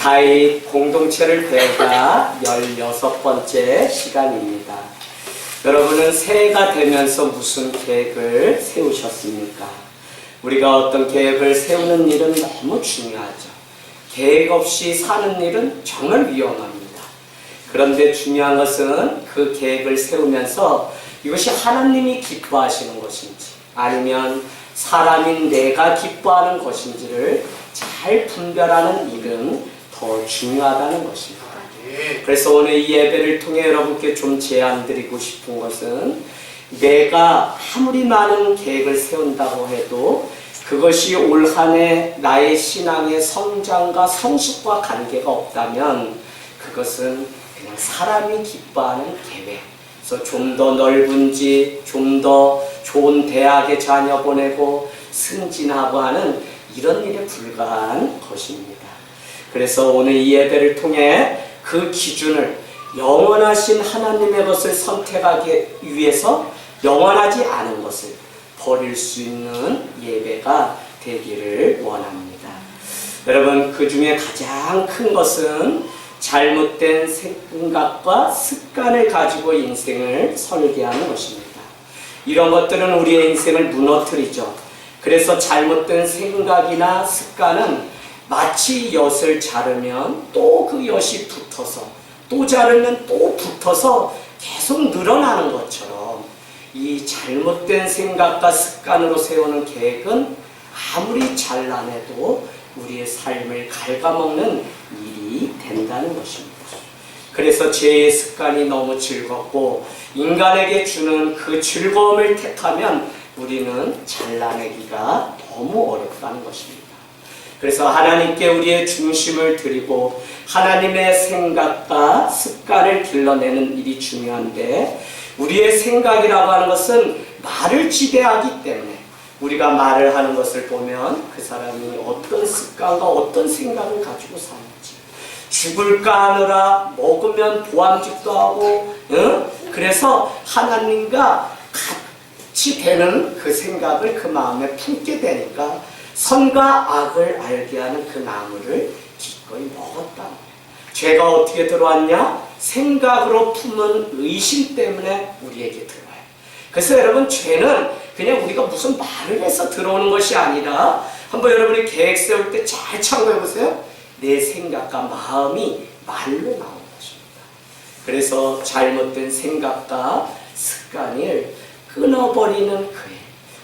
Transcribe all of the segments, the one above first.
다윗 공동체를 배우다 16번째 시간입니다. 여러분은 새해가 되면서 무슨 계획을 세우셨습니까? 우리가 어떤 계획을 세우는 일은 너무 중요하죠. 계획 없이 사는 일은 정말 위험합니다. 그런데 중요한 것은 그 계획을 세우면서 이것이 하나님이 기뻐하시는 것인지 아니면 사람인 내가 기뻐하는 것인지를 잘 분별하는 일은 더 중요하다는 것입니다. 그래서 오늘 이 예배를 통해 여러분께 좀 제안드리고 싶은 것은 내가 아무리 많은 계획을 세운다고 해도 그것이 올 한 해 나의 신앙의 성장과 성숙과 관계가 없다면 그것은 그냥 사람이 기뻐하는 계획. 그래서 좀 더 넓은 집, 좀 더 좋은 대학에 자녀 보내고 승진하고 하는 이런 일에 불과한 것입니다. 그래서 오늘 이 예배를 통해 그 기준을 영원하신 하나님의 것을 선택하기 위해서 영원하지 않은 것을 버릴 수 있는 예배가 되기를 원합니다. 여러분, 그 중에 가장 큰 것은 잘못된 생각과 습관을 가지고 인생을 설계하는 것입니다. 이런 것들은 우리의 인생을 무너뜨리죠. 그래서 잘못된 생각이나 습관은 마치 엿을 자르면 또 그 엿이 붙어서 또 자르면 또 붙어서 계속 늘어나는 것처럼 이 잘못된 생각과 습관으로 세우는 계획은 아무리 잘라내도 우리의 삶을 갉아먹는 일이 된다는 것입니다. 그래서 죄의 습관이 너무 즐겁고 인간에게 주는 그 즐거움을 택하면 우리는 잘라내기가 너무 어렵다는 것입니다. 그래서 하나님께 우리의 중심을 드리고 하나님의 생각과 습관을 길러내는 일이 중요한데 우리의 생각이라고 하는 것은 말을 지배하기 때문에 우리가 말을 하는 것을 보면 그 사람이 어떤 습관과 어떤 생각을 가지고 사는지 죽을까 하느라 먹으면 보암직도 하고 그래서 하나님과 같이 되는 그 생각을 그 마음에 품게 되니까 선과 악을 알게 하는 그 나무를 기꺼이 먹었다. 죄가 어떻게 들어왔냐? 생각으로 품은 의심 때문에 우리에게 들어와요. 그래서 여러분, 죄는 그냥 우리가 무슨 말을 해서 들어오는 것이 아니라 한번 여러분이 계획 세울 때 잘 참고해 보세요. 내 생각과 마음이 말로 나오는 것입니다. 그래서 잘못된 생각과 습관을 끊어버리는 그 일.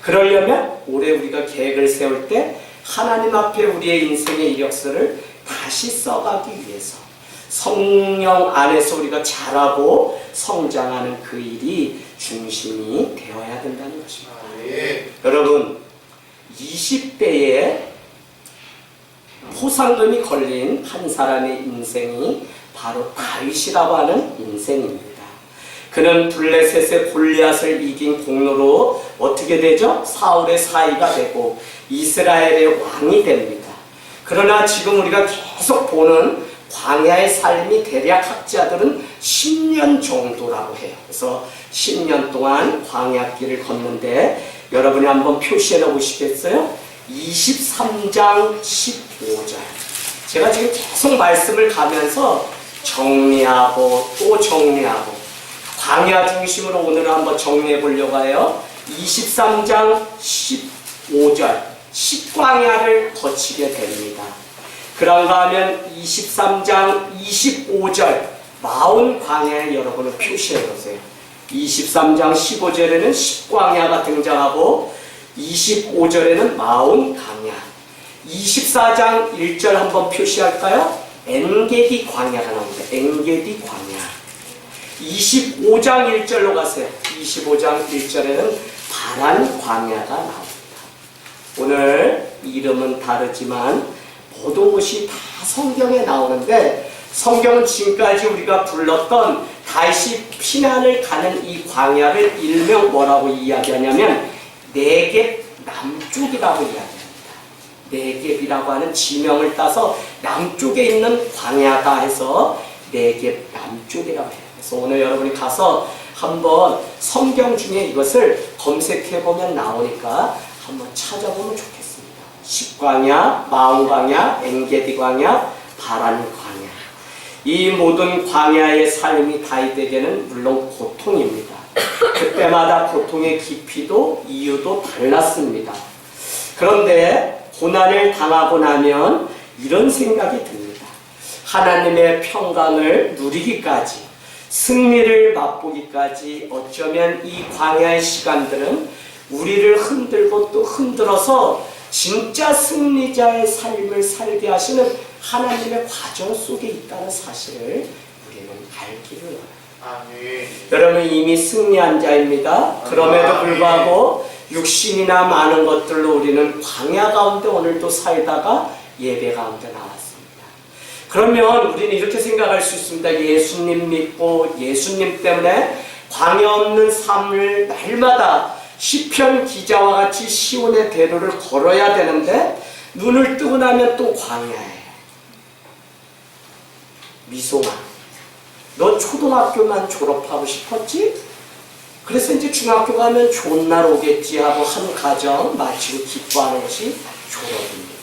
그러려면 올해 우리가 계획을 세울 때 하나님 앞에 우리의 인생의 이력서를 다시 써가기 위해서 성령 안에서 우리가 자라고 성장하는 그 일이 중심이 되어야 된다는 것입니다. 여러분, 20대에 포상금이 걸린 한 사람의 인생이 바로 다윗이라고 하는 인생입니다. 그는 블레셋의 골리앗을 이긴 공로로 어떻게 되죠? 사울의 사위가 되고 이스라엘의 왕이 됩니다. 그러나 지금 우리가 계속 보는 광야의 삶이 대략 학자들은 10년 정도라고 해요. 그래서 10년 동안 광야길을 걷는데 여러분이 한번 표시해 보시겠어요? 23장 15절. 제가 지금 계속 말씀을 가면서 정리하고 또 정리하고 광야 중심으로 오늘 한번 정리해 보려고 해요. 23장 15절 십광야를 거치게 됩니다. 그런가 하면 23장 25절 마온 광야에 여러분을 표시해 보세요. 23장 15절에는 십광야가 등장하고 25절에는 마온 광야. 24장 1절 한번 표시할까요? 엔게디 광야가 나옵니다. 엔게디 광야. 25장 1절로 가세요. 25장 1절에는 바란 광야가 나옵니다. 오늘 이름은 다르지만 모든 것이 다 성경에 나오는데 성경은 지금까지 우리가 불렀던 다시 피난을 가는 이 광야를 일명 뭐라고 이야기하냐면 네겝 남쪽이라고 이야기합니다. 네겝이라고 하는 지명을 따서 남쪽에 있는 광야다 해서 네겝 남쪽이라고 해요. 그래서 오늘 여러분이 가서 한번 성경 중에 이것을 검색해보면 나오니까 한번 찾아보면 좋겠습니다. 십광야, 마온 광야, 엔게디 광야, 파란 광야. 이 모든 광야의 삶이 다윗에게는 물론 고통입니다. 그때마다 고통의 깊이도 이유도 달랐습니다. 그런데 고난을 당하고 나면 이런 생각이 듭니다. 하나님의 평강을 누리기까지, 승리를 맛보기까지 어쩌면 이 광야의 시간들은 우리를 흔들고 또 흔들어서 진짜 승리자의 삶을 살게 하시는 하나님의 과정 속에 있다는 사실을 우리는 알기를 원합니다. 여러분 이미 승리한 자입니다. 그럼에도 불구하고 육신이나 많은 것들로 우리는 광야 가운데 오늘도 살다가 예배 가운데 나왔습니다. 그러면 우리는 이렇게 생각할 수 있습니다. 예수님 믿고 예수님 때문에 광야 없는 삶을 날마다 시편 기자와 같이 시온의 대로를 걸어야 되는데 눈을 뜨고 나면 또 광야에. 미송아, 너 초등학교만 졸업하고 싶었지? 그래서 이제 중학교 가면 좋은 날 오겠지 하고 한 가정 마치고 기뻐하는 것이 졸업입니다.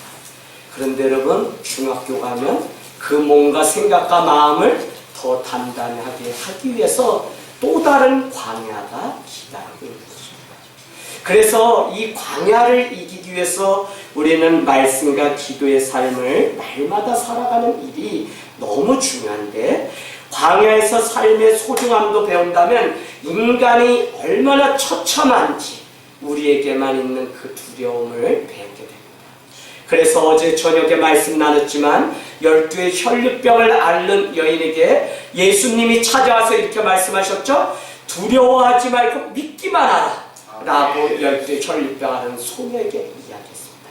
그런데 여러분 중학교 가면 그 뭔가 생각과 마음을 더 단단하게 하기 위해서 또 다른 광야가 기다리고 있는 것입니다. 그래서 이 광야를 이기기 위해서 우리는 말씀과 기도의 삶을 날마다 살아가는 일이 너무 중요한데 광야에서 삶의 소중함도 배운다면 인간이 얼마나 처참한지 우리에게만 있는 그 두려움을 배우게 됩니다. 그래서 어제 저녁에 말씀 나눴지만 12의 혈류병을 앓는 여인에게 예수님이 찾아와서 이렇게 말씀하셨죠. 두려워하지 말고 믿기만 하라 라고 12의 혈류병 앓는 소녀에게 이야기했습니다.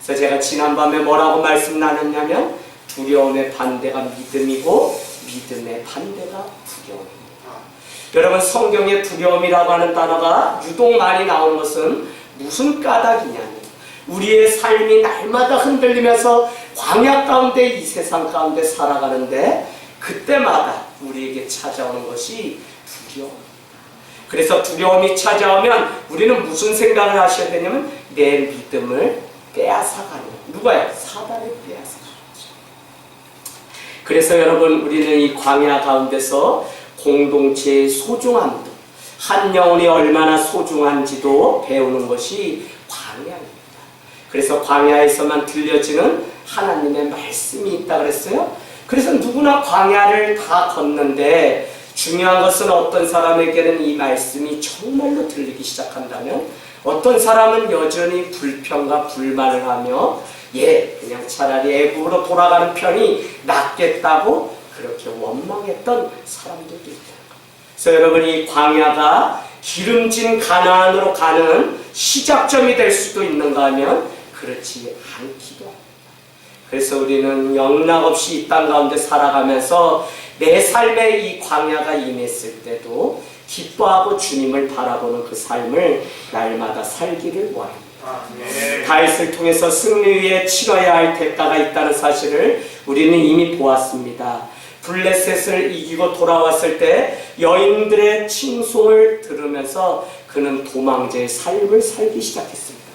그래서 제가 지난밤에 뭐라고 말씀 나눴냐면 두려움의 반대가 믿음이고 믿음의 반대가 두려움입니다. 여러분 성경에 두려움이라고 하는 단어가 유독 많이 나오는 것은 무슨 까닭이냐면 우리의 삶이 날마다 흔들리면서 광야 가운데 이 세상 가운데 살아가는데 그때마다 우리에게 찾아오는 것이 두려움입니다. 그래서 두려움이 찾아오면 우리는 무슨 생각을 하셔야 되냐면 내 믿음을 빼앗아가는 누가요? 사단이 빼앗아가는 거죠. 그래서 여러분 우리는 이 광야 가운데서 공동체의 소중함도 한 영혼이 얼마나 소중한지도 배우는 것이 광야입니다. 그래서 광야에서만 들려지는 하나님의 말씀이 있다 그랬어요. 그래서 누구나 광야를 다 걷는데 중요한 것은 어떤 사람에게는 이 말씀이 정말로 들리기 시작한다면 어떤 사람은 여전히 불평과 불만을 하며 그냥 차라리 애국으로 돌아가는 편이 낫겠다고 그렇게 원망했던 사람들도 있다. 그래서 여러분 이 광야가 기름진 가나안으로 가는 시작점이 될 수도 있는가 하면 그렇지 않기도 합니다. 그래서 우리는 영락없이 이 땅 가운데 살아가면서 내 삶에 이 광야가 임했을 때도 기뻐하고 주님을 바라보는 그 삶을 날마다 살기를 원합니다. 다윗을 통해서 승리 위에 치러야 할 대가가 있다는 사실을 우리는 이미 보았습니다. 블레셋을 이기고 돌아왔을 때 여인들의 칭송을 들으면서 그는 도망자의 삶을 살기 시작했습니다.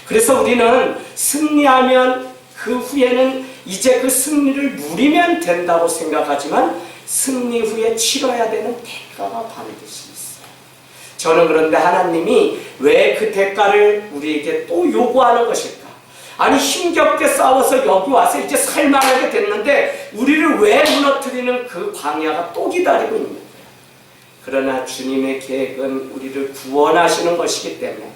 그래서 우리는 승리하면 그 후에는 이제 그 승리를 누리면 된다고 생각하지만 승리 후에 치러야 되는 대가가 반드시 있어요. 저는 그런데 하나님이 왜 그 대가를 우리에게 또 요구하는 것일까? 아니 힘겹게 싸워서 여기 와서 이제 살만하게 됐는데 우리를 왜 무너뜨리는 그 광야가 또 기다리고 있는 거예요. 그러나 주님의 계획은 우리를 구원하시는 것이기 때문에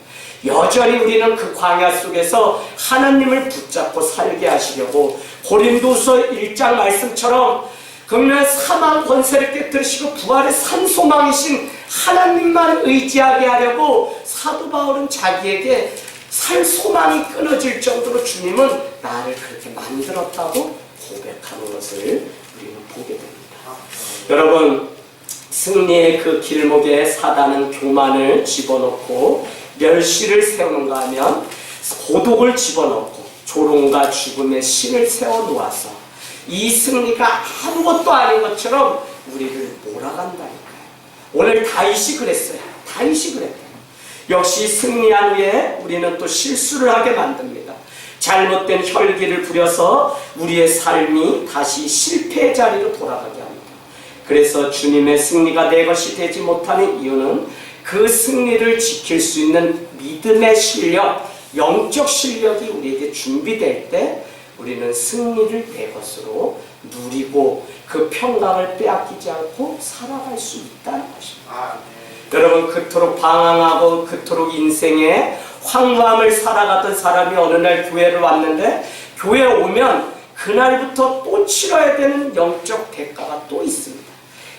여전히 우리는 그 광야 속에서 하나님을 붙잡고 살게 하시려고 고린도서 1장 말씀처럼 그러면 사망 권세를 깨뜨리시고 부활의 산소망이신 하나님만 의지하게 하려고 사도 바울은 자기에게 살 소망이 끊어질 정도로 주님은 나를 그렇게 만들었다고 고백하는 것을 우리는 보게 됩니다. 여러분 승리의 그 길목에 사단은 교만을 집어넣고 멸시를 세우는가 하면 고독을 집어넣고 조롱과 죽음의 신을 세워놓아서 이 승리가 아무것도 아닌 것처럼 우리를 몰아간다니까요. 오늘 다윗이 그랬어요. 다윗이 그랬대요. 역시 승리한 후에 우리는 또 실수를 하게 만듭니다. 잘못된 혈기를 부려서 우리의 삶이 다시 실패의 자리로 돌아가게 합니다. 그래서 주님의 승리가 내 것이 되지 못하는 이유는 그 승리를 지킬 수 있는 믿음의 실력, 영적 실력이 우리에게 준비될 때 우리는 승리를 내 것으로 누리고 그 평강을 빼앗기지 않고 살아갈 수 있다는 것입니다. 여러분, 그토록 방황하고 그토록 인생에 황무함을 살아가던 사람이 어느 날 교회를 왔는데, 교회에 오면 그날부터 또 치러야 되는 영적 대가가 또 있습니다.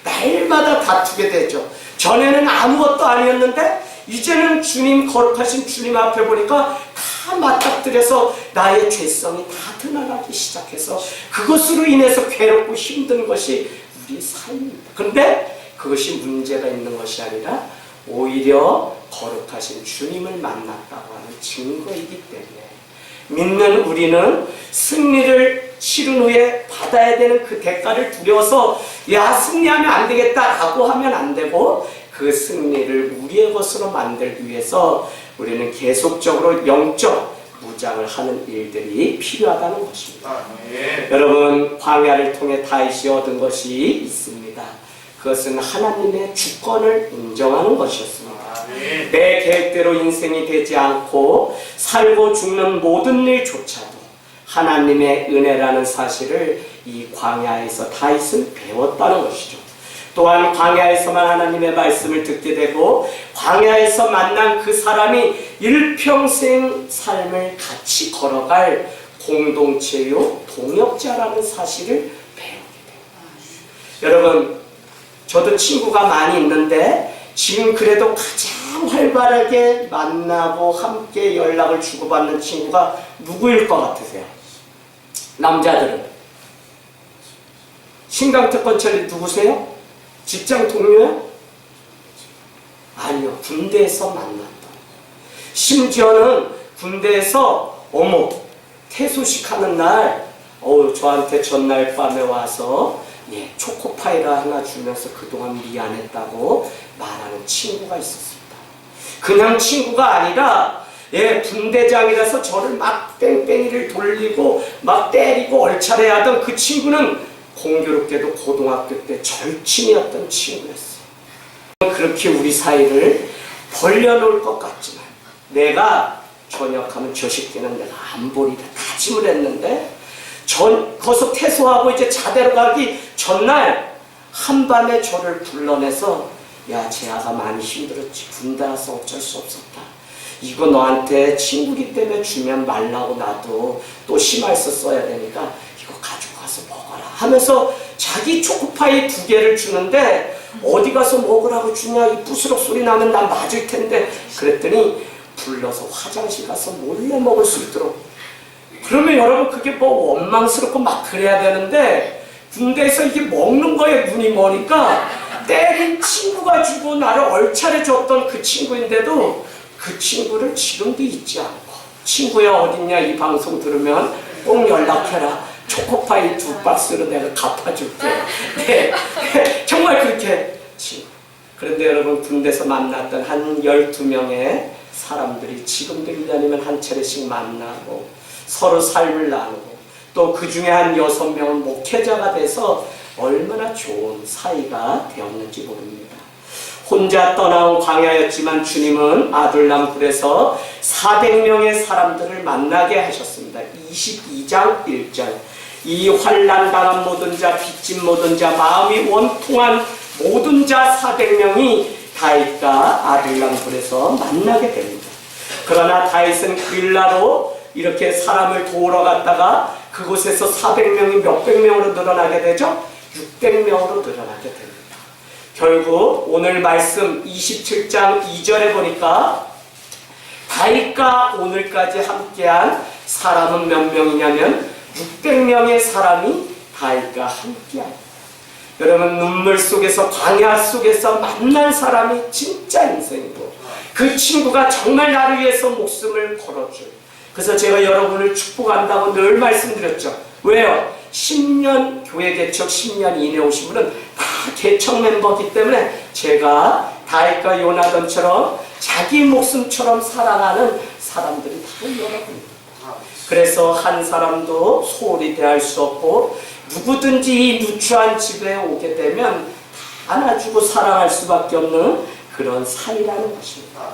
날마다 다투게 되죠. 전에는 아무것도 아니었는데 이제는 주님, 거룩하신 주님 앞에 보니까 다 맞닥뜨려서 나의 죄성이 다 드러나기 시작해서 그것으로 인해서 괴롭고 힘든 것이 우리 삶입니다. 그런데 그것이 문제가 있는 것이 아니라 오히려 거룩하신 주님을 만났다고 하는 증거이기 때문에 믿는 우리는 승리를 치른 후에 받아야 되는 그 대가를 두려워서 야, 승리하면 안 되겠다라고 하면 안 되고, 그 승리를 우리의 것으로 만들기 위해서 우리는 계속적으로 영적 무장을 하는 일들이 필요하다는 것입니다. 여러분, 광야를 통해 다윗이 얻은 것이 있습니다. 그것은 하나님의 주권을 인정하는 것이었습니다. 내 계획대로 인생이 되지 않고 살고 죽는 모든 일조차도 하나님의 은혜라는 사실을 이 광야에서 다윗은 배웠다는 것이죠. 또한 광야에서만 하나님의 말씀을 듣게 되고 광야에서 만난 그 사람이 일평생 삶을 같이 걸어갈 공동체요 동역자라는 사실을 배우게 됩니다. 여러분, 저도 친구가 많이 있는데 지금 그래도 가장 활발하게 만나고 함께 연락을 주고받는 친구가 누구일 것 같으세요? 남자들은? 신강특권철이 누구세요? 직장 동료요? 아니요, 군대에서 만났다. 심지어는 군대에서 어머, 퇴소식 하는 날 저한테 전날 밤에 와서 초코파이를 하나 주면서 그동안 미안했다고 말하는 친구가 있었습니다. 그냥 친구가 아니라 분대장이라서 저를 막 뺑뺑이를 돌리고 막 때리고 얼차려하던 그 친구는 공교롭게도 고등학교 때 절친이었던 친구였어요. 그렇게 우리 사이를 벌려놓을 것 같지만 내가 전역하면 저 새끼는 내가 안 보리라 다짐을 했는데 거기서 퇴소하고 이제 자대로 가기 전날 한밤에 저를 불러내서 야, 재하가 많이 힘들었지. 군대 와서 어쩔 수 없었다. 이거 너한테 친구기 때문에 주면 말라고 나도 또 심할서 써야 되니까 이거 가지고 가서 먹어라 하면서 자기 초코파이 2개를 주는데 어디 가서 먹으라고 주냐, 이 부스럭 소리 나면 난 맞을 텐데 그랬더니 불러서 화장실 가서 몰래 먹을 수 있도록. 그러면 여러분, 그게 뭐 원망스럽고 막 그래야 되는데 군대에서 이게 먹는 거에 눈이 머니까 때린 친구가 주고 나를 얼차려 줬던 그 친구인데도 그 친구를 지금도 잊지 않고, 친구야 어딨냐, 이 방송 들으면 꼭 연락해라. 초코파이 2박스로 내가 갚아줄게. 정말 그렇게 친구. 그런데 여러분, 군대에서 만났던 한 12명의 사람들이 지금도 1년이면 한 차례씩 만나고 서로 삶을 나누고 또 그 중에 한 6명은 목회자가 돼서 얼마나 좋은 사이가 되었는지 모릅니다. 혼자 떠나온 광야였지만 주님은 아둘람 굴에서 400명의 사람들을 만나게 하셨습니다. 22장 1절. 이 환난 당한 모든 자, 빚진 모든 자, 마음이 원통한 모든 자 400명이 다윗과 아둘람 굴에서 만나게 됩니다. 그러나 다윗은 그일라로 이렇게 사람을 도우러 갔다가 그곳에서 400명이 몇백 명으로 늘어나게 되죠? 600명으로 늘어나게 됩니다. 결국 오늘 말씀 27장 2절에 보니까 다윗과 오늘까지 함께한 사람은 몇 명이냐면 600명의 사람이 다윗과 함께합니다. 여러분, 눈물 속에서 광야 속에서 만난 사람이 진짜 인생이고 그 친구가 정말 나를 위해서 목숨을 걸어줄. 그래서 제가 여러분을 축복한다고 늘 말씀드렸죠. 왜요? 10년 교회 개척 10년 이내 오신 분은 다 개척 멤버이기 때문에 제가 다윗과 요나단처럼 자기 목숨처럼 사랑하는 사람들이 바로 여러분입니다. 그래서 한 사람도 소홀히 대할 수 없고 누구든지 이 누추한 집에 오게 되면 다 안아주고 사랑할 수밖에 없는 그런 사이라는 것입니다.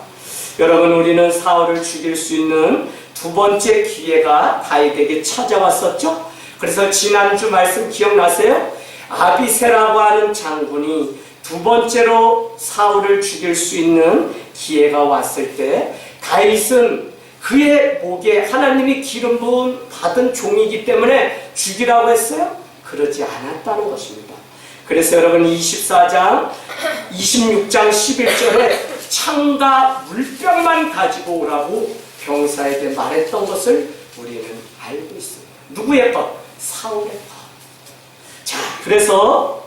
여러분, 우리는 사울을 죽일 수 있는 두 번째 기회가 다윗에게 찾아왔었죠. 그래서 지난주 말씀 기억나세요? 아비새라고 하는 장군이 두 번째로 사울을 죽일 수 있는 기회가 왔을 때 다윗은 그의 목에 하나님이 기름 부은 받은 종이기 때문에 죽이라고 했어요? 그러지 않았다는 것입니다. 그래서 여러분 24장 26장 11절에 창과 물병만 가지고 오라고 병사에게 말했던 것을 우리는 알고 있습니다. 누구의 것? 사울의 것. 자, 그래서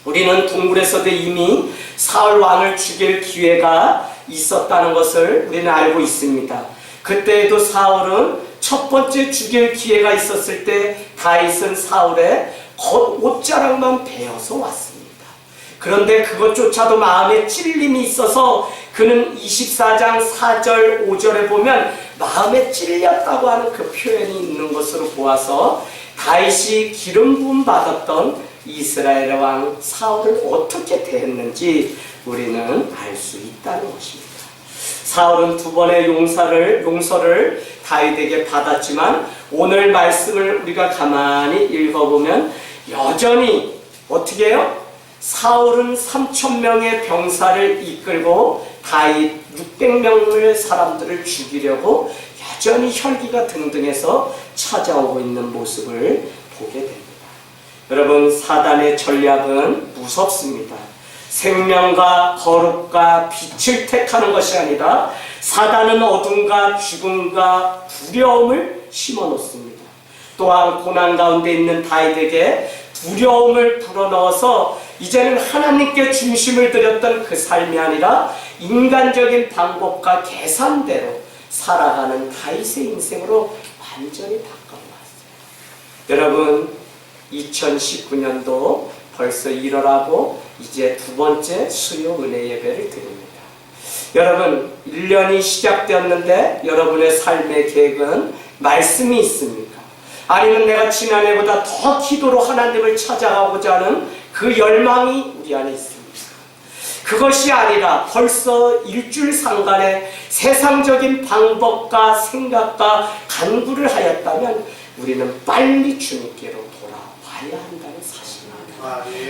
우리는 동굴에서도 이미 사울 왕을 죽일 기회가 있었다는 것을 우리는 알고 있습니다. 그때에도 사울은 첫 번째 죽일 기회가 있었을 때 다윗은 사울의 옷자락만 베어서 왔습니다. 그런데 그것조차도 마음에 찔림이 있어서 그는 24장 4절 5절에 보면 마음에 찔렸다고 하는 그 표현이 있는 것으로 보아서 다윗이 기름 부음 받았던 이스라엘 왕 사울을 어떻게 대했는지 우리는 알 수 있다는 것입니다. 사울은 두 번의 용서를 다윗에게 받았지만 오늘 말씀을 우리가 가만히 읽어보면 여전히 어떻게 해요? 사울은 3,000명의 병사를 이끌고 다윗 600명의 사람들을 죽이려고 여전히 혈기가 등등해서 찾아오고 있는 모습을 보게 됩니다. 여러분, 사단의 전략은 무섭습니다. 생명과 거룩과 빛을 택하는 것이 아니라 사단은 어둠과 죽음과 두려움을 심어놓습니다. 또한 고난 가운데 있는 다윗에게 두려움을 불어넣어서 이제는 하나님께 중심을 들였던 그 삶이 아니라 인간적인 방법과 계산대로 살아가는 다윗의 인생으로 완전히 바꿔놨어요. 여러분, 2019년도 벌써 1월하고 이제 두 번째 수요 은혜 예배를 드립니다. 여러분, 1년이 시작되었는데 여러분의 삶의 계획은 말씀이 있습니까? 아니면 내가 지난해보다 더 기도로 하나님을 찾아가고자 하는 그 열망이 우리 안에 있습니까? 그것이 아니라 벌써 일주일 상간에 세상적인 방법과 생각과 간구를 하였다면 우리는 빨리 주님께로 돌아와야 한다는 사실입니다.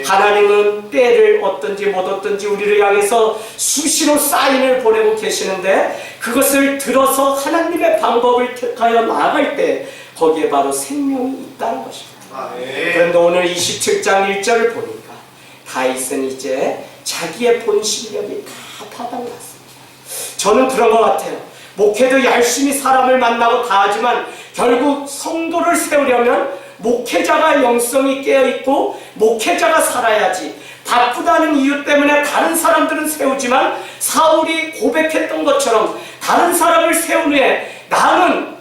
하나님은 때를 얻든지 못 얻든지 우리를 향해서 수시로 사인을 보내고 계시는데 그것을 들어서 하나님의 방법을 택하여 나아갈 때 거기에 바로 생명이 있다는 것입니다. 그런데 오늘 27장 1절을 보니까 다윗은 이제 자기의 본 실력이 다 바닥났습니다. 저는 그런 것 같아요. 목회도 열심히 사람을 만나고 다 하지만 결국 성도를 세우려면 목회자가 영성이 깨어있고 목회자가 살아야지. 바쁘다는 이유 때문에 다른 사람들은 세우지만 사울이 고백했던 것처럼 다른 사람을 세운 후에 나는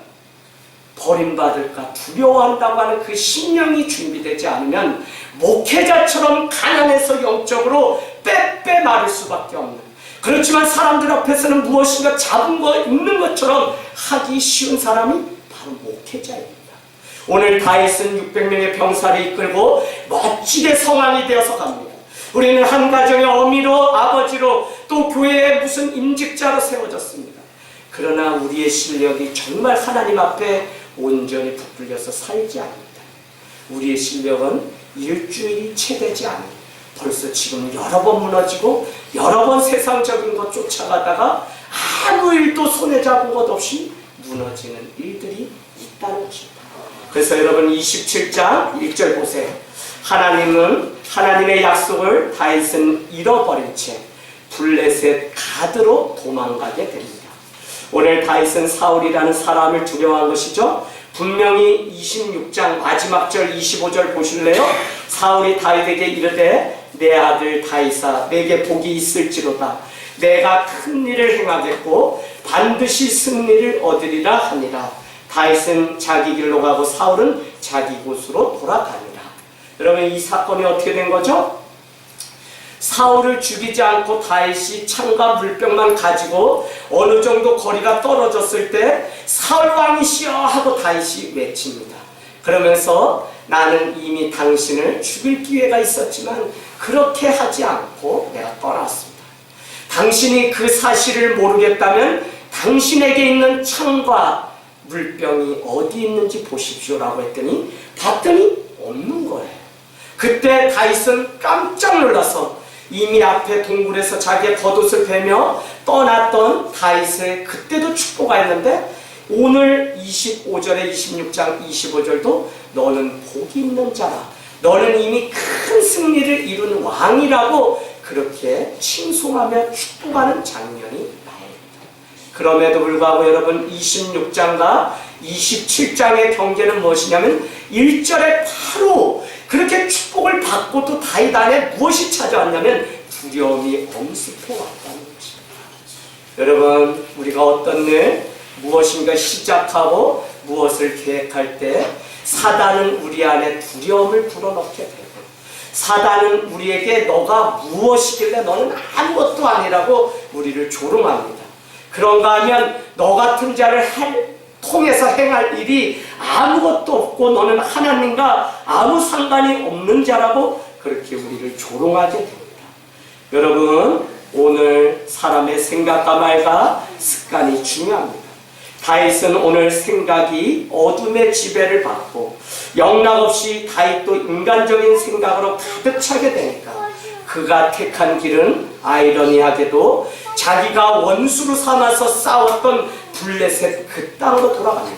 버림받을까 두려워한다고 하는 그 심령이 준비되지 않으면 목회자처럼 가난해서 영적으로 빼빼 마를 수밖에 없는, 그렇지만 사람들 앞에서는 무엇인가 작은 거 있는 것처럼 하기 쉬운 사람이 바로 목회자입니다. 오늘 다윗은 600명의 병사를 이끌고 멋지게 성왕이 되어서 갑니다. 우리는 한 가정의 어미로 아버지로 또 교회의 무슨 임직자로 세워졌습니다. 그러나 우리의 실력이 정말 하나님 앞에 온전히 부풀려서 살지 않는다. 우리의 실력은 일주일이 채 되지 않는, 벌써 지금 여러 번 무너지고 여러 번 세상적인 것 쫓아가다가 아무 일도 손에 잡은 것 없이 무너지는 일들이 있다는 것입니다. 그래서 여러분 27장 1절 보세요. 하나님은 하나님의 약속을 다윗은 잃어버린 채 블레셋 가드로 도망가게 됩니다. 오늘 다윗은 사울이라는 사람을 두려워한 것이죠. 분명히 26장 마지막 절 25절 보실래요? 사울이 다윗에게 이르되 내 아들 다윗아 내게 복이 있을지로다. 내가 큰 일을 행하겠고 반드시 승리를 얻으리라 하니라. 다윗은 자기 길로 가고 사울은 자기 곳으로 돌아가니라. 여러분, 이 사건이 어떻게 된 거죠? 사울을 죽이지 않고 다윗이 창과 물병만 가지고 어느 정도 거리가 떨어졌을 때 사울 왕이시여 하고 다윗이 외칩니다. 그러면서 나는 이미 당신을 죽일 기회가 있었지만 그렇게 하지 않고 내가 떠났습니다. 당신이 그 사실을 모르겠다면 당신에게 있는 창과 물병이 어디 있는지 보십시오라고 했더니 봤더니 없는 거예요. 그때 다윗은 깜짝 놀라서 이미 앞에 동굴에서 자기의 겉옷을 베며 떠났던 다윗의 그때도 축복하였는데 오늘 25절에 26장 25절도 너는 복이 있는 자라, 너는 이미 큰 승리를 이룬 왕이라고 그렇게 칭송하며 축복하는 장면이 나옵니다. 그럼에도 불구하고 여러분 26장과 27장의 경계는 무엇이냐면 1절에 바로 그렇게 축복을 받고도 다윗 안에 무엇이 찾아왔냐면 두려움이 엄습해 왔다는 것입니다. 여러분 우리가 어떤 일 무엇인가 시작하고 무엇을 계획할 때 사단은 우리 안에 두려움을 불어넣게 되고 사단은 우리에게 너가 무엇이길래 너는 아무것도 아니라고 우리를 조롱합니다. 그런가 하면 너 같은 자를 통해서 행할 일이 아무것도 없고 너는 하나님과 아무 상관이 없는 자라고 그렇게 우리를 조롱하게 됩니다. 여러분 오늘 사람의 생각과 말과 습관이 중요합니다. 다윗은 오늘 생각이 어둠의 지배를 받고 영락없이 다윗도 인간적인 생각으로 가득 차게 되니까 그가 택한 길은 아이러니하게도 자기가 원수로 삼아서 싸웠던 블레셋 그 땅으로 돌아갑니다.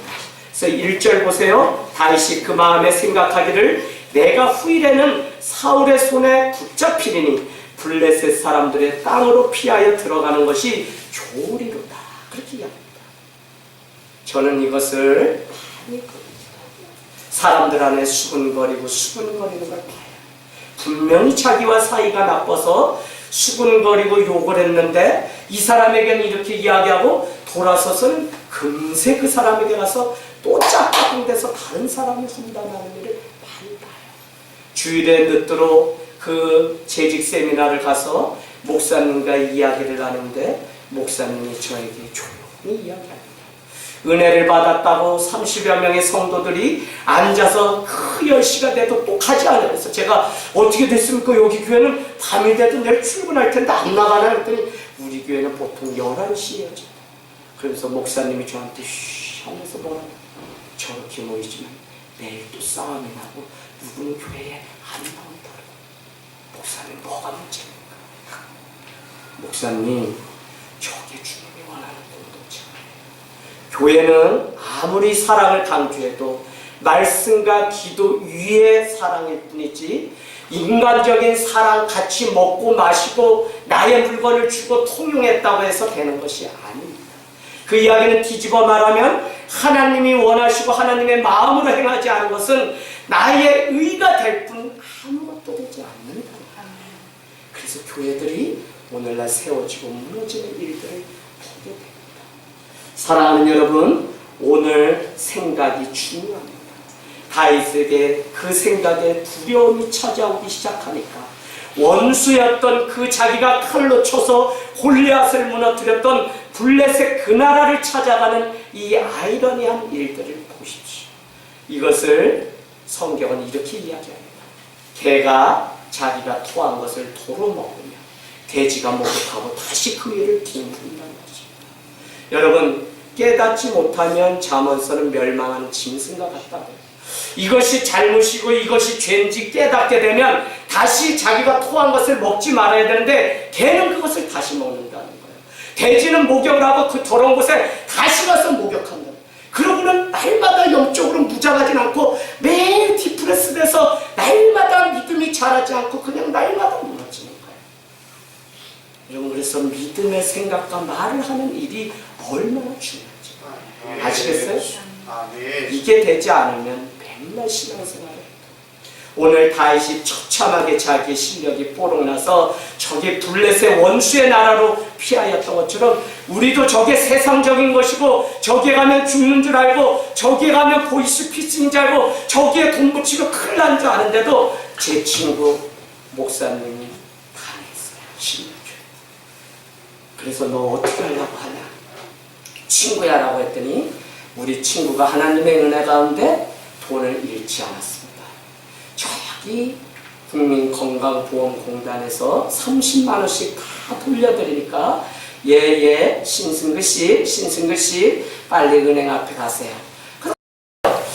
그래서 1절 보세요. 다윗이 그 마음에 생각하기를 내가 후일에는 사울의 손에 붙잡히리니 블레셋 사람들의 땅으로 피하여 들어가는 것이 좋으리로다. 그렇게 이야기합니다. 저는 이것을 많이 봅니다. 사람들 안에 수근거리는 걸 봐요. 분명히 자기와 사이가 나빠서 수근거리고 욕을 했는데 이 사람에게는 이렇게 이야기하고 돌아서서는 금세 그 사람에게 가서 또 짝짝꿍돼서 다른 사람을 판단하는 일을 많이 봐요. 주일에 늦도록 그 재직 세미나를 가서 목사님과 이야기를 하는데 목사님이 저에게 조용히 이야기합니다. 은혜를 받았다고 30여 명의 성도들이 앉아서 그 10시가 돼도 또 가지 않아요. 그래서 제가 어떻게 됐습니까? 여기 교회는 밤이 돼도 내일 출근할 텐데 안 나가나 했더니 우리 교회는 보통 11시에요. 그래서 목사님이 저한테 쉬 하면서 뭐라고 저렇게 모이지만 내일 또 싸움이 나고 누구는 교회에 안 나온다. 목사님 뭐가 문제입니까? 목사님 저게 주님이 원하는 공동체예요. 교회는 아무리 사랑을 강조해도 말씀과 기도 위의 사랑일 뿐이지 인간적인 사랑 같이 먹고 마시고 나의 물건을 주고 통용했다고 해서 되는 것이 아닙니다. 그 이야기는 뒤집어 말하면 하나님이 원하시고 하나님의 마음으로 행하지 않은 것은 나의 의가 될 뿐 아무것도 되지 않는다. 그래서 교회들이 오늘날 세워지고 무너지는 일들을 보게 됩니다. 사랑하는 여러분, 오늘 생각이 중요합니다. 다윗에게 그 생각에 두려움이 찾아오기 시작하니까 원수였던 그 자기가 칼로 쳐서 골리앗을 무너뜨렸던 블레셋 그 나라를 찾아가는 이 아이러니한 일들을 보십시오. 이것을 성경은 이렇게 이야기합니다. 개가 자기가 토한 것을 도로 먹으며 돼지가 목욕하고 다시 그 위를 뒹군다는 것입니다. 여러분 깨닫지 못하면 잠언서는 멸망하는 짐승과 같다고요. 이것이 잘못이고 이것이 죄인지 깨닫게 되면 다시 자기가 토한 것을 먹지 말아야 되는데 개는 그것을 다시 먹는다는 거예요. 돼지는 목욕을 하고 그 더러운 곳에 다시 가서 목욕한다. 그러고는 날마다 영적으로 무장하진 않고 매일 디프레스 돼서 날마다 믿음이 자라지 않고 그냥 날마다 무너지는 거예요. 여러분 그래서 믿음의 생각과 말을 하는 일이 얼마나 중요한지 아시겠어요? 이게 되지 않으면 맨날 신앙생활을 해요. 오늘 다윗이 처참하게 자기의 실력이 뽀록나서 저게 블레셋 원수의 나라로 피하였던 것처럼 우리도 저게 세상적인 것이고 저기에 가면 죽는 줄 알고 저기에 가면 보이스피싱인 줄 알고 저기에 돈 붙이고 큰일 난 줄 아는데도 제 친구 목사님이 당했어. 10년 줘요. 그래서 너 어떻게 하려고 하냐? 친구야 라고 했더니 우리 친구가 하나님의 은혜 가운데 돈을 잃지 않았습니다. 저기 국민건강보험공단에서 30만 원씩 다 돌려드리니까 예예 신승글씨 빨리 은행 앞에 가세요.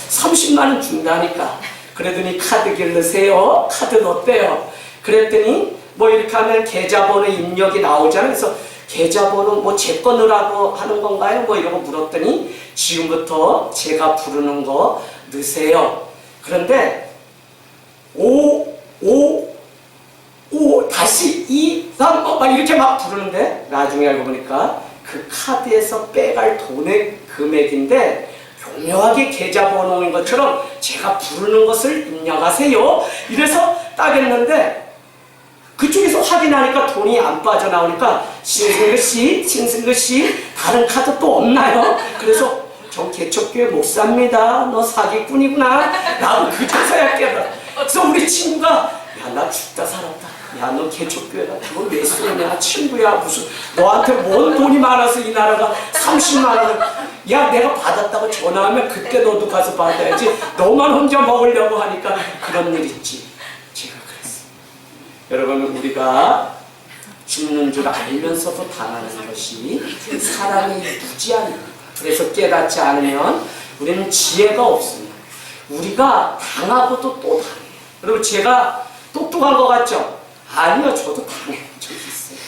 30만 원 준다니까. 그러더니 카드 길르세요. 카드 넣었대요. 그랬더니 뭐 이렇게 하면 계좌번호 입력이 나오잖아요. 그래서 계좌번호 뭐 제 거 넣으라고 하는 건가요? 뭐 이러고 물었더니 지금부터 제가 부르는 거 넣으세요. 그런데 5 다시 2 3 막 이렇게 막 부르는데 나중에 알고 보니까 그 카드에서 빼갈 돈의 금액인데 교묘하게 계좌번호인 것처럼 제가 부르는 것을 입력하세요. 이래서 딱 했는데 그쪽에서 확인하니까 돈이 안 빠져나오니까 신승글씨 다른 카드 또 없나요? 그래서 저 개척교회 목사입니다. 너 사기꾼이구나 라고 그제서야 깨달아. 그래서 우리 친구가 야 나 죽다 살았다. 야 너 개척교회다. 그걸 왜 쓰냐 친구야. 무슨 너한테 뭔 돈이 많아서 이 나라가 30만 원을 야 내가 받았다고 전화하면 그때 너도 가서 받아야지. 너만 혼자 먹으려고 하니까 그런 일 있지. 제가 그랬어. 여러분 우리가 죽는 줄 알면서도 당하는 것이 사람의 무지함입니다. 그래서 깨닫지 않으면 우리는 지혜가 없습니다. 우리가 당하고도 또 당해요. 여러분 제가 똑똑한 것 같죠? 아니요. 저도 당해본 적이 있어요.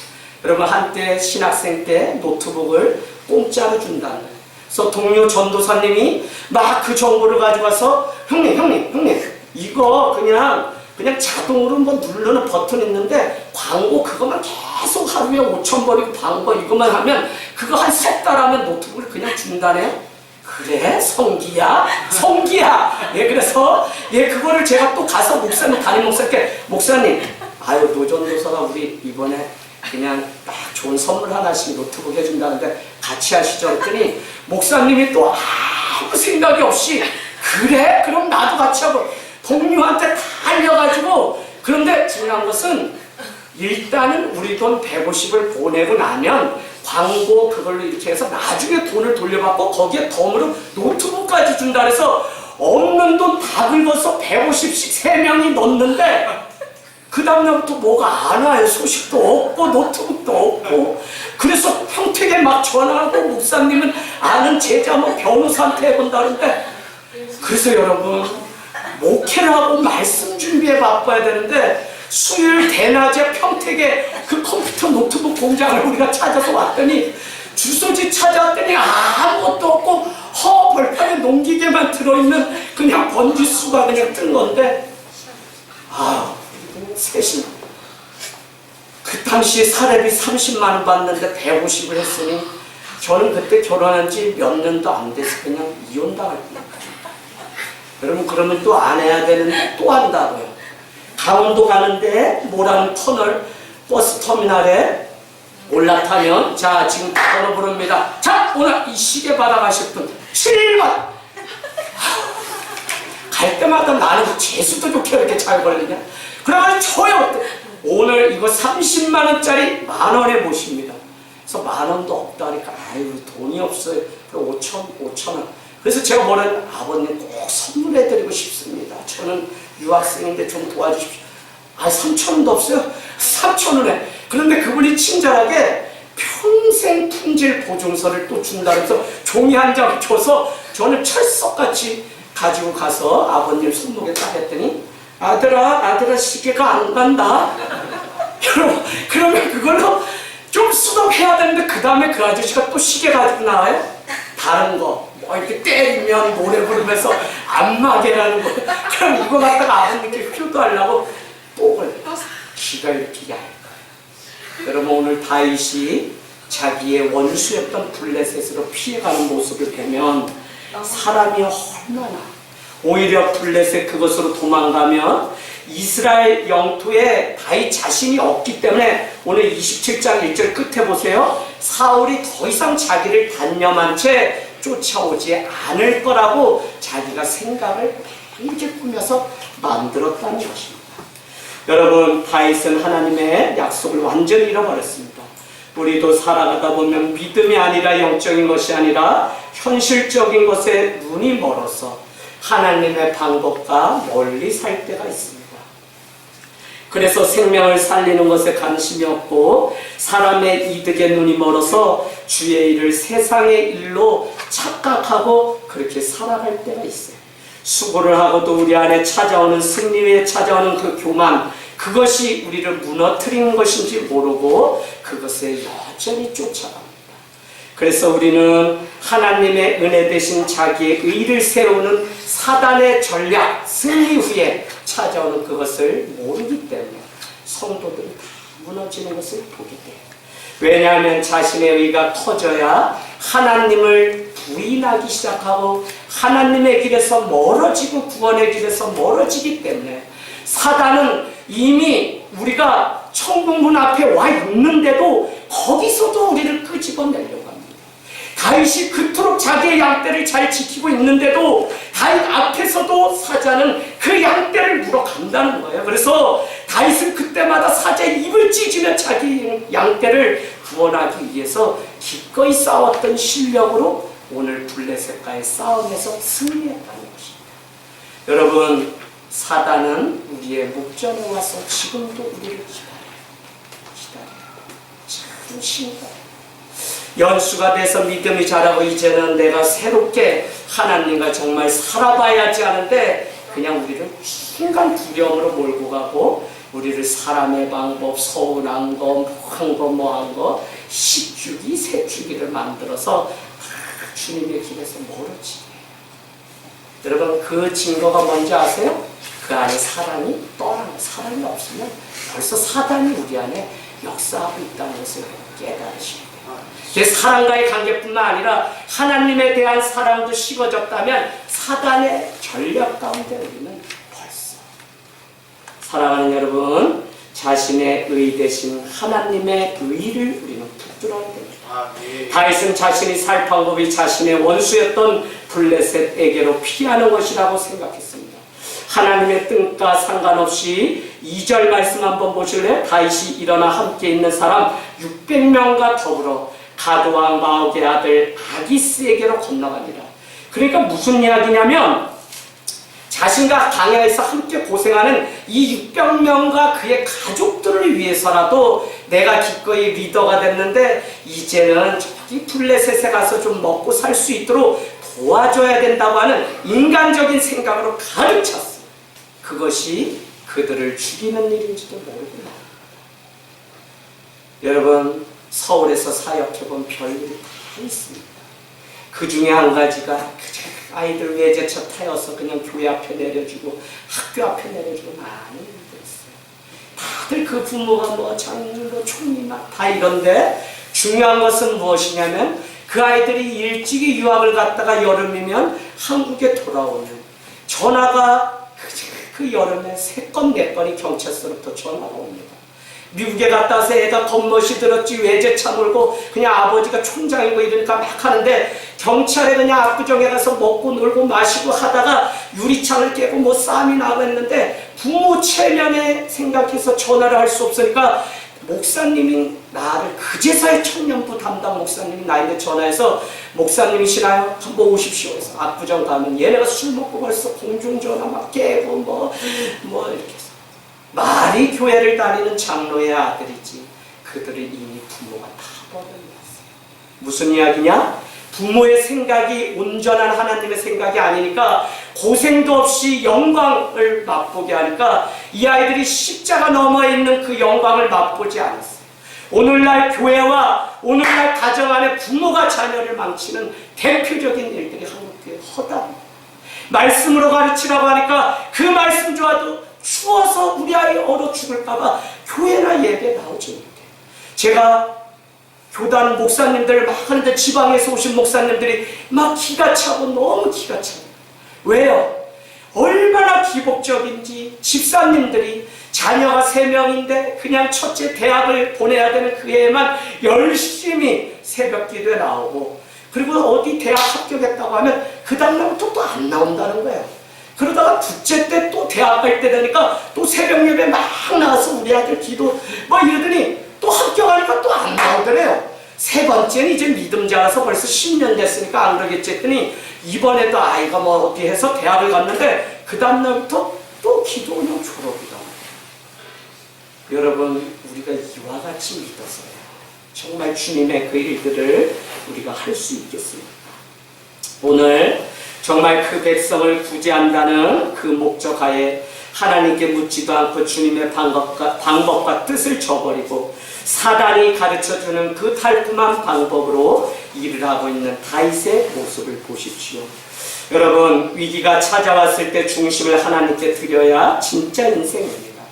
여러분 한때 신학생 때 노트북을 공짜로 준다는 거예요. 그래서 동료 전도사님이 막 그 정보를 가져가서 형님 이거 그냥 자동으로 뭐 누르는 버튼 있는데 광고 그것만 계속 하루에 5,000번이고 광고 이것만 하면 그거 한 3달 하면 노트북을 그냥 준다네요. 그래? 성기야? 예, 그래서, 예, 그거를 제가 또 가서 담임 목사님께, 목사님, 아유, 노전도사가 우리 이번에 그냥 딱 좋은 선물 하나씩 노트북 해준다는데 같이 하시죠. 했더니, 목사님이 또 아무 생각이 없이, 그래? 그럼 나도 같이 하고, 동료한테 다 알려가지고, 그런데 중요한 것은, 일단은 우리 돈 150을 보내고 나면, 광고 그걸로 이렇게 해서 나중에 돈을 돌려받고 거기에 덤으로 노트북까지 준다 그래서 없는 돈 다 긁어서 150씩 3명이 넣는데 그 다음날부터 뭐가 안 와요. 소식도 없고 노트북도 없고. 그래서 평택에 막 전화하고 목사님은 아는 제자 뭐 변호사한테 해본다는데 그래서 여러분 목회를 하고 말씀 준비에 바빠야 되는데 수요일 대낮에 평택에 그 컴퓨터 노트북 공장을 우리가 찾아서 왔더니 주소지 찾아왔더니 아무것도 없고 벌판에 농기계만 들어있는 그냥 번지수가 그냥 뜬 건데 셋이 그 당시에 사례비 30만 원 받는데 150을 했으니 저는 그때 결혼한 지 몇 년도 안 돼서 그냥 이혼당할 뻔했어요. 여러분 그러면 또 안 해야 되는데 또 한다고요. 강원도 가는데 모란 터널 버스 터미널에 올라타면 자 지금 번호 부릅니다. 자 오늘 이 시계 받아가실 분 7번. 갈 때마다 나는 재수도 좋게 이렇게 잘 걸리냐. 그래가지고 저요 오늘 이거 30만 원짜리 10,000원에 모십니다. 그래서 10,000원도 없다니까 아유 돈이 없어요. 그럼 5,000원. 그래서 제가 뭐라는 아버님 꼭 선물해드리고 싶습니다. 저는 유학생인데 좀 도와주십시오. 3,000원도 없어요? 3,000원에. 그런데 그분이 친절하게 평생 품질 보증서를 또 준다 그래서 종이 한 장 줘서 저는 철석같이 가지고 가서 아버님 손목에 딱 했더니 아들아 시계가 안 간다. 여러분 그러면 그걸로 좀 수동해야 되는데 그 다음에 그 아저씨가 또 시계 가지고 나와요? 다른 거 뭐 이렇게 때리면 노래 부르면서 안마개라는 거. 그럼 이거 갖다가 아버님께 효도하려고 또 걸려. 귀가 이렇게 얇아요. 여러분 오늘 다윗이 자기의 원수였던 블레셋으로 피해가는 모습을 보면 사람이 얼마나 오히려 블레셋 그것으로 도망가면 이스라엘 영토에 다윗 자신이 없기 때문에 오늘 27장 1절 끝에 보세요. 사울이 더 이상 자기를 단념한 채 쫓아오지 않을 거라고 자기가 생각을 이렇게 꾸며서 만들었다는 것입니다. 여러분, 다윗은 하나님의 약속을 완전히 잃어버렸습니다. 우리도 살아가다 보면 믿음이 아니라 영적인 것이 아니라 현실적인 것에 눈이 멀어서 하나님의 방법과 멀리 살 때가 있습니다. 그래서 생명을 살리는 것에 관심이 없고 사람의 이득에 눈이 멀어서 주의 일을 세상의 일로 착각하고 그렇게 살아갈 때가 있어요. 수고를 하고도 우리 안에 찾아오는 승리에 찾아오는 그 교만, 그것이 우리를 무너뜨리는 것인지 모르고 그것에 여전히 쫓아갑니다. 그래서 우리는 하나님의 은혜 대신 자기의 의를 세우는 사단의 전략, 승리 후에 찾아오는 그것을 모르기 때문에 성도들이 다 무너지는 것을 보게 돼요. 왜냐하면 자신의 의가 커져야 하나님을 부인하기 시작하고 하나님의 길에서 멀어지고 구원의 길에서 멀어지기 때문에 사단은 이미 우리가 천국문 앞에 와 있는데도 거기서도 우리를 끄집어내려고 합니다. 다윗이 그토록 자기의 양떼를 잘 지키고 있는데도 다윗 앞에서도 사자는 그 양떼를 물어간다는 거예요. 그래서 다윗은 그때마다 사자의 입을 찢으며 자기 양떼를 구원하기 위해서 기꺼이 싸웠던 실력으로 오늘 블레셋과의 싸움에서 승리했다는 것입니다. 여러분, 사단은 우리의 목전에 와서 지금도 우리를 기다려요. 참 신기해요. 연수가 돼서 믿음이 자라고 이제는 내가 새롭게 하나님과 정말 살아봐야지 하는데 그냥 우리를 순간 두려움으로 몰고 가고 우리를 사람의 방법, 서운한 거, 뭐한 거, 십주기, 세주기를 만들어서 주님의 길에서 멀어지게. 여러분, 그 증거가 뭔지 아세요? 그 안에 사람이 떠나는, 사람이 없으면 벌써 사단이 우리 안에 역사하고 있다는 것을 깨달으시게 돼요. 사람과의 관계뿐만 아니라 하나님에 대한 사랑도 식어졌다면 사단의 전략 가운데 우리는 벌써. 사랑하는 여러분, 자신의 의 대신 하나님의 의를 우리는 붙들어야 됩니다. 다윗은 자신이 살 방법이 자신의 원수였던 블레셋에게로 피하는 것이라고 생각했습니다. 하나님의 뜻과 상관없이 2절 말씀 한번 보실래요? 다윗이 일어나 함께 있는 사람 600명과 더불어 가드왕 마옥의 아들 아기스에게로 건너가니라. 그러니까 무슨 이야기냐면 자신과 광야에서 함께 고생하는 이 600명과 그의 가족들을 위해서라도 내가 기꺼이 리더가 됐는데 이제는 저기 블레셋에 가서 좀 먹고 살 수 있도록 도와줘야 된다고 하는 인간적인 생각으로 가득 찼어요. 그것이 그들을 죽이는 일인지도 모르구나. 여러분, 서울에서 사역해본 별일이 다 있습니다. 그 중에 한 가지가 아이들 외제차 타여서 그냥 교회 앞에 내려주고 학교 앞에 내려주고 많은 일들이 있어요. 다들 그 부모가 뭐 장로, 뭐 총리 다 이런데 중요한 것은 무엇이냐면 그 아이들이 일찍이 유학을 갔다가 여름이면 한국에 돌아오면 전화가 그 여름에 3건, 4건이 경찰서로부터 전화가 옵니다. 미국에 갔다 와서 애가 겉멋이 들었지 외제차 몰고 그냥 아버지가 총장이고 이러니까 막 하는데 경찰에 그냥 압구정에 가서 먹고 놀고 마시고 하다가 유리창을 깨고 뭐 싸움이 나고 했는데 부모 체면에 생각해서 전화를 할 수 없으니까 목사님이 나를 그제서야 청년부 담당 목사님이 나에게 전화해서 목사님이시나요? 한번 오십시오 해서 압구정 가면 얘네가 술 먹고 벌써 공중전화 막 깨고 뭐 이렇게 해서 말이 교회를 다니는 장로의 아들이지 그들은 이미 부모가 다 버려놨어요. 무슨 이야기냐? 부모의 생각이 온전한 하나님의 생각이 아니니까 고생도 없이 영광을 맛보게 하니까 이 아이들이 십자가 넘어 있는 그 영광을 맛보지 않았어요. 오늘날 교회와 오늘날 가정 안에 부모가 자녀를 망치는 대표적인 일들이 한국교회에 허다합니다. 말씀으로 가르치라고 하니까 그 말씀 좋아도 추워서 우리 아이 얼어 죽을까봐 교회나 예배 나오지 못해요. 제가 교단 목사님들 막 하는데 지방에서 오신 목사님들이 막 기가 차고 너무 기가 차요. 왜요? 얼마나 기복적인지 집사님들이 자녀가 3명인데 그냥 첫째 대학을 보내야 되는 그 해에만 열심히 새벽 기도에 나오고 그리고 어디 대학 합격했다고 하면 그 다음날부터 또 안 나온다는 거예요. 그러다가 둘째 때 또 대학 갈 때 되니까 또 새벽 예배 막 우리 아들 기도 뭐 이러더니 또 합격하니까 또 안 나오더래요. 세 번째는 이제 믿음 자라서 벌써 10년 됐으니까 안 그러겠지 했더니 이번에도 아이가 뭐 어디 해서 대학을 갔는데 그 다음날부터 또 기도 그냥 졸업이다. 여러분, 우리가 이와 같이 믿어서요 정말 주님의 그 일들을 우리가 할 수 있겠습니까? 오늘 정말 그 백성을 구제한다는 그 목적하에 하나님께 묻지도 않고 주님의 방법과 뜻을 저버리고 사단이 가르쳐주는 그 달콤한 방법으로 일을 하고 있는 다윗의 모습을 보십시오. 여러분, 위기가 찾아왔을 때 중심을 하나님께 드려야 진짜 인생입니다.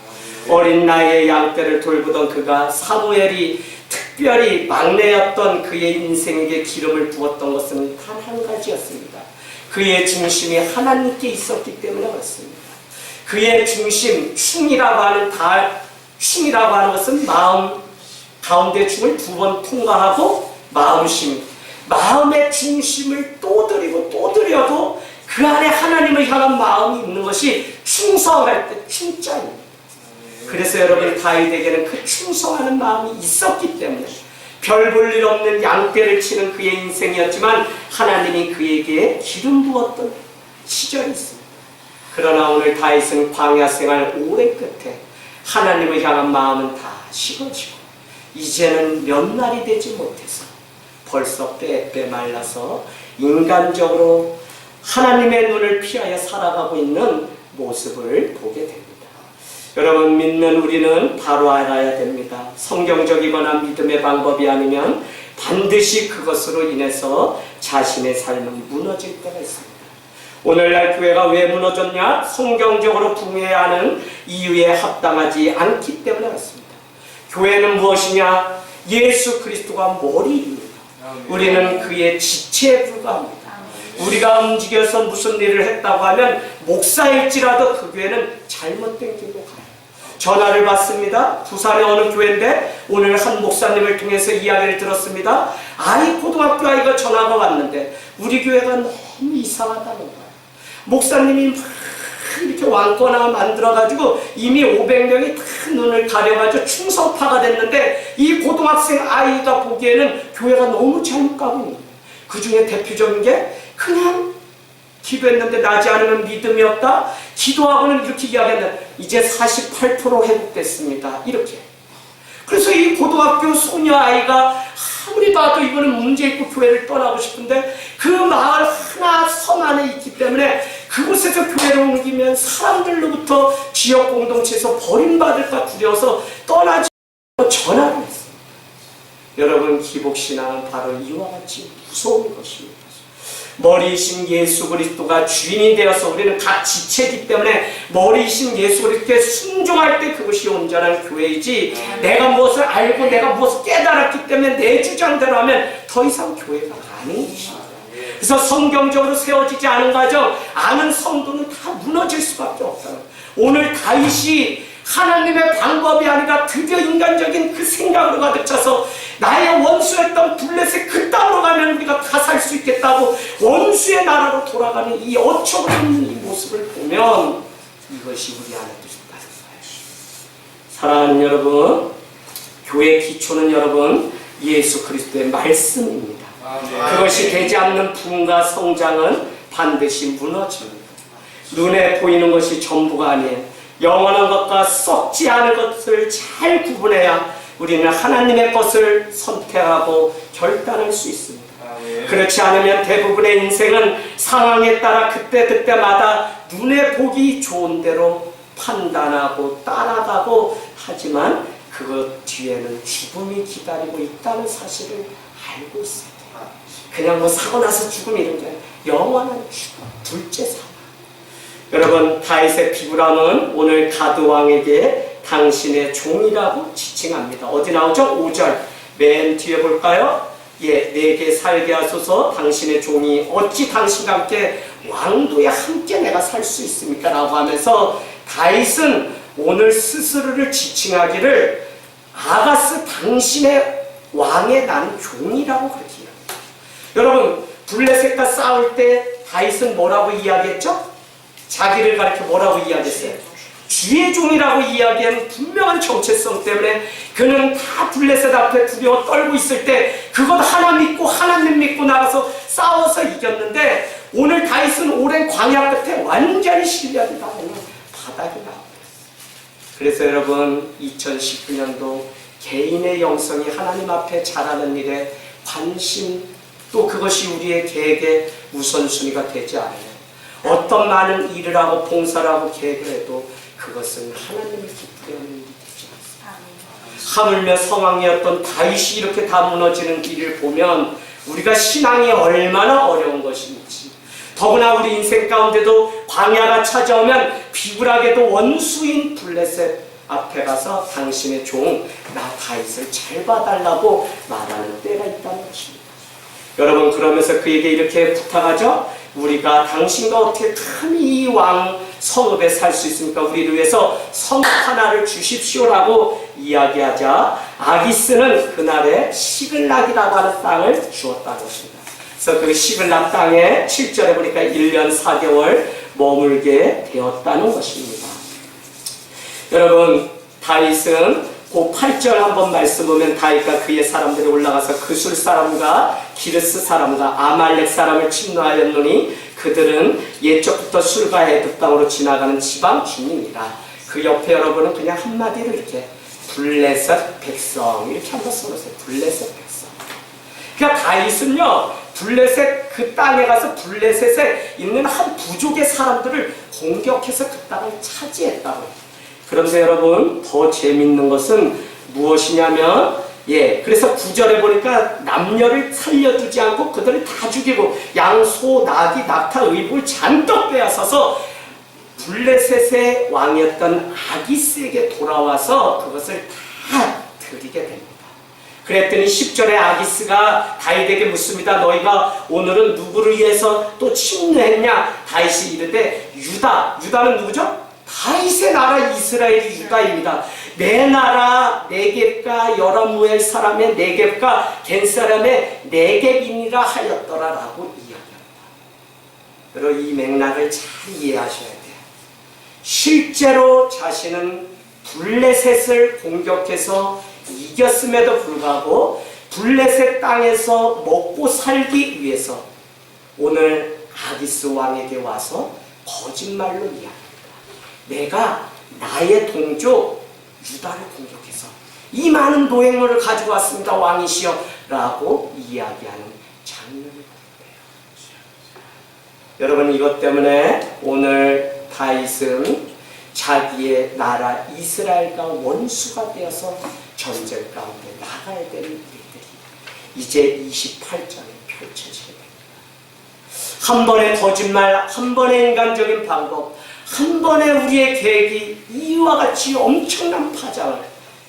어린 나이에 양떼를 돌보던 그가 사무엘이 특별히 막내였던 그의 인생에게 기름을 부었던 것은 단 한 가지였습니다. 그의 중심이 하나님께 있었기 때문에 그렇습니다. 그의 중심, 충이라고 하는 것은 마음 가운데 중을 2번 통과하고 마음심, 마음의 중심을 또 드리고 또 드려도 그 안에 하나님을 향한 마음이 있는 것이 충성할 때 충자입니다. 그래서 여러분, 다윗에게는 그 충성하는 마음이 있었기 때문에 별 볼 일 없는 양떼를 치는 그의 인생이었지만 하나님이 그에게 기름 부었던 시절이 있습니다. 그러나 오늘 다윗은 광야 생활 오래 끝에 하나님을 향한 마음은 다 식어지고 이제는 몇 날이 되지 못해서 벌써 빼빼 말라서 인간적으로 하나님의 눈을 피하여 살아가고 있는 모습을 보게 됩니다. 여러분, 믿는 우리는 바로 알아야 됩니다. 성경적이거나 믿음의 방법이 아니면 반드시 그것으로 인해서 자신의 삶은 무너질 때가 있습니다. 오늘날 교회가 왜 무너졌냐? 성경적으로 붕해야 하는 이유에 합당하지 않기 때문에 그렇습니다. 교회는 무엇이냐? 예수 그리스도가 머리입니다. 우리는 그의 지체에 불과합니다. 우리가 움직여서 무슨 일을 했다고 하면 목사일지라도 그 교회는 잘못된 길로 가요. 전화를 받습니다. 부산의 어느 교회인데 오늘 한 목사님을 통해서 이야기를 들었습니다. 고등학교 아이가 전화가 왔는데 우리 교회가 너무 이상하다는 거예요. 목사님이 막 이렇게 왕권화 만들어가지고 이미 500명이 다 눈을 가려가지고 충성파가 됐는데 이 고등학생 아이가 보기에는 교회가 너무 잘못 가고 있는 거예요. 그 중에 대표적인 게 그냥 기도했는데 나지 않으면 믿음이 없다. 기도하고는 이렇게 이야기했는데 이제 48% 회복됐습니다. 이렇게. 그래서 이 고등학교 소녀 아이가 아무리 봐도 이거는 문제 있고 교회를 떠나고 싶은데 그 마을 하나 섬 안에 있기 때문에 그곳에서 교회를 옮기면 사람들로부터 지역 공동체에서 버림받을까 두려워서 떠나지 않고 전화를 했습니다. 여러분, 기복신앙은 바로 이와 같이 무서운 것입니다. 머리이신 예수 그리스도가 주인이 되어서 우리는 각 지체이기 때문에 머리이신 예수 그리스도께 순종할 때 그것이 온전한 교회이지 내가 무엇을 알고 내가 무엇을 깨달았기 때문에 내 주장대로 하면 더 이상 교회가 아닌 것입니다. 그래서 성경적으로 세워지지 않은 가정, 아는 성도는 다 무너질 수밖에 없어요. 오늘 다윗이 하나님의 방법이 아니라 드디어 인간적인 그 생각으로 가득 차서 나의 원수였던 블레셋 그 땅으로 가면 우리가 다 살 수 있겠다고 원수의 나라로 돌아가는 이 어처구니없는 이 모습을 보면 이것이 우리 안에 있다는 거예요. 사랑하는 여러분, 교회 기초는 여러분 예수 그리스도의 말씀입니다. 그것이 되지 않는 부흥과 성장은 반드시 무너집니다. 눈에 보이는 것이 전부가 아니에요. 영원한 것과 썩지 않을 것을 잘 구분해야 우리는 하나님의 것을 선택하고 결단할 수 있습니다. 그렇지 않으면 대부분의 인생은 상황에 따라 그때그때마다 눈에 보기 좋은 대로 판단하고 따라가고 하지만 그것 뒤에는 죽음이 기다리고 있다는 사실을 알고 있어야 돼요. 그냥 뭐 사고 나서 죽음 이런 게 아니라 영원한 죽음, 둘째 사망. 여러분, 다윗의 비굴함은 오늘 가드 왕에게 당신의 종이라고 지칭합니다. 어디 나오죠? 5절 맨 뒤에 볼까요? 내게 살게 하소서. 당신의 종이 어찌 당신과 함께 왕도에 함께 내가 살 수 있습니까? 라고 하면서 다윗은 오늘 스스로를 지칭하기를 아가스 당신의 왕의 나는 종이라고 그렇게 이야기합니다. 여러분, 블레셋과 싸울 때 다윗은 뭐라고 이야기했죠? 자기를 가리켜 뭐라고 이야기했어요? 주의 종이라고 이야기한 분명한 수많은 정체성 때문에 그는 다 블레셋 앞에 두려워 떨고 있을 때 그것 하나 믿고 하나님 믿고 나가서 싸워서 이겼는데, 오늘 다윗은 오랜 광야 끝에 완전히 실력이 나오는 바닥이 나옵니다. 그래서 여러분, 2019년도 개인의 영성이 하나님 앞에 자라는 일에 관심, 또 그것이 우리의 계획의 우선순위가 되지 않아요. 어떤 많은 일을 하고 봉사를 하고 계획을 해도 그것은 하나님을 기쁘게 하는 일이 되지 않습니다. 하물며 성왕이었던 다윗이 이렇게 다 무너지는 일을 보면 우리가 신앙이 얼마나 어려운 것인지, 더구나 우리 인생 가운데도 광야가 찾아오면 비굴하게도 원수인 블레셋 앞에 가서 당신의 종 나 다윗을 잘 봐달라고 말하는 때가 있다는 것입니다. 여러분, 그러면서 그에게 이렇게 부탁하죠. 우리가 당신과 어떻게 감히 왕 성읍에 살 수 있습니까? 우리를 위해서 성읍 하나를 주십시오라고 이야기하자 아기스는 그날에 시글락이라고 하는 땅을 주었다는 것입니다. 그래서 그 시글락 땅에 7절에 보니까 1년 4개월 머물게 되었다는 것입니다. 여러분, 다윗은 그 8절 한번 말씀 보면 다윗과 그의 사람들이 올라가서 그술 사람과 기르스 사람과 아말렉 사람을 침노하였노니 그들은 옛적부터 술과 애굽 땅으로 지나가는 지방 주민이라. 그 옆에 여러분은 그냥 한마디로 이렇게 블레셋 백성 이렇게 한번 써놓으세요. 블레셋 백성. 그러니까 다윗은요, 블레셋 그 땅에 가서 블레셋에 있는 한 부족의 사람들을 공격해서 그 땅을 차지했다고. 그런데 여러분, 더 재밌는 것은 무엇이냐면, 그래서 9절에 보니까 남녀를 살려두지 않고 그들을 다 죽이고 양, 소, 나귀, 낙타, 의복을 잔뜩 빼앗아서 블레셋의 왕이었던 아기스에게 돌아와서 그것을 다 드리게 됩니다. 그랬더니 10절에 아기스가 다윗에게 묻습니다. 너희가 오늘은 누구를 위해서 또 침노했냐? 다윗이 이르되 유다는 누구죠? 다윗의 나라 이스라엘이 유다입니다. 내 나라 네겝과 여라무엘 사람의 네겝과 겐 사람의 네겝이니라 하였더라라고 이야기합니다. 여러분, 이 맥락을 잘 이해하셔야 돼요. 실제로 자신은 블레셋을 공격해서 이겼음에도 불구하고 블레셋 땅에서 먹고 살기 위해서 오늘 아기스 왕에게 와서 거짓말로 이야기합니다. 내가 나의 동족 유다를 공격해서 이 많은 노획물을 가지고 왔습니다, 왕이시여 라고 이야기하는 장면을 보는데요. 여러분, 이것 때문에 오늘 다윗은 자기의 나라 이스라엘과 원수가 되어서 전쟁 가운데 나가야 되는 일들이 이제 28장에 펼쳐지게 됩니다. 한 번의 거짓말, 한 번의 인간적인 방법, 한 번에 우리의 계획이 이와 같이 엄청난 파장을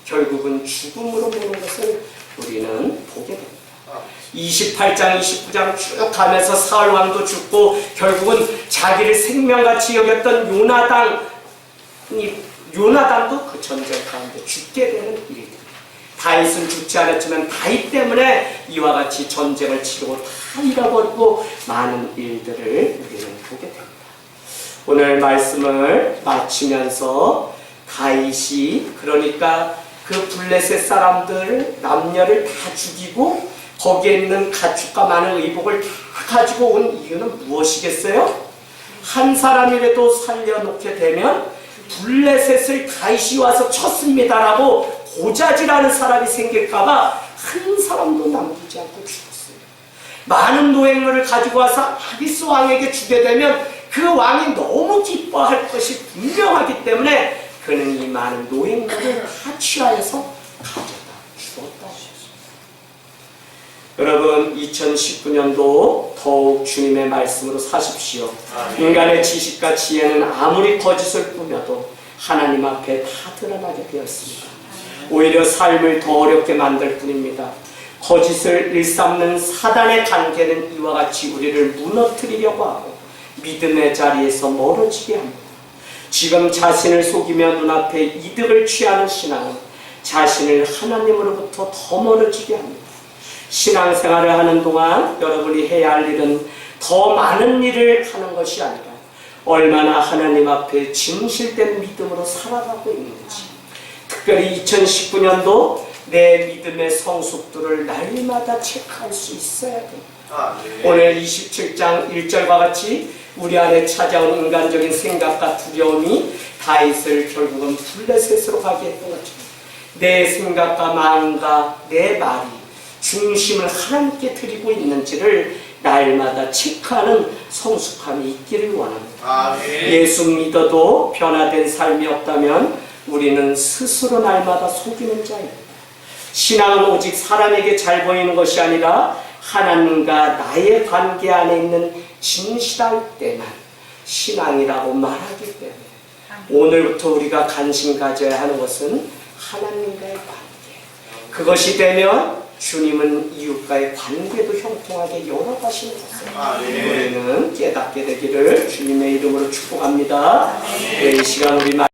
결국은 죽음으로 보는 것을 우리는 보게 됩니다. 28장, 29장 쭉 가면서 사울 왕도 죽고 결국은 자기를 생명같이 여겼던 요나단도 그 전쟁 가운데 죽게 되는 일입니다. 다윗은 죽지 않았지만 다윗 때문에 이와 같이 전쟁을 치르고 다 잃어버리고 많은 일들을 우리는 보게 됩니다. 오늘 말씀을 마치면서 다윗이 그러니까 그 블레셋 사람들 남녀를 다 죽이고 거기에 있는 가축과 많은 의복을 다 가지고 온 이유는 무엇이겠어요? 한 사람이라도 살려놓게 되면 블레셋을 다윗이 와서 쳤습니다라고 고자질하는 사람이 생길까봐 한 사람도 남기지 않고 죽었어요. 많은 노획물을 가지고 와서 아기스 왕에게 주게 되면 그 왕이 너무 기뻐할 것이 분명하기 때문에 그는 이 많은 노획물을 다 취하여서 가져다 주었다. 여러분, 2019년도 더욱 주님의 말씀으로 사십시오. 인간의 지식과 지혜는 아무리 거짓을 꾸며도 하나님 앞에 다 드러나게 되었습니다. 오히려 삶을 더 어렵게 만들 뿐입니다. 거짓을 일삼는 사단의 관계는 이와 같이 우리를 무너뜨리려고 하고 믿음의 자리에서 멀어지게 합니다. 지금 자신을 속이며 눈앞에 이득을 취하는 신앙은 자신을 하나님으로부터 더 멀어지게 합니다. 신앙생활을 하는 동안 여러분이 해야 할 일은 더 많은 일을 하는 것이 아니라 얼마나 하나님 앞에 진실된 믿음으로 살아가고 있는지, 특별히 2019년도 내 믿음의 성숙도를 날마다 체크할 수 있어야 됩니다. 오늘 27장 1절과 같이 우리 안에 찾아온 인간적인 생각과 두려움이 다윗을 결국은 블레셋으로 가게 했던 것처럼 내 생각과 마음과 내 말이 중심을 하나님께 드리고 있는지를 날마다 체크하는 성숙함이 있기를 원합니다. 예수 믿어도 변화된 삶이 없다면 우리는 스스로 날마다 속이는 자입니다. 신앙은 오직 사람에게 잘 보이는 것이 아니라 하나님과 나의 관계 안에 있는 진실할 때만 신앙이라고 말하기 때문에 오늘부터 우리가 관심 가져야 하는 것은 하나님과의 관계. 그것이 되면 주님은 이웃과의 관계도 형통하게 열어가시는 것을 우리는 깨닫게 되기를 주님의 이름으로 축복합니다. 이 시간 우리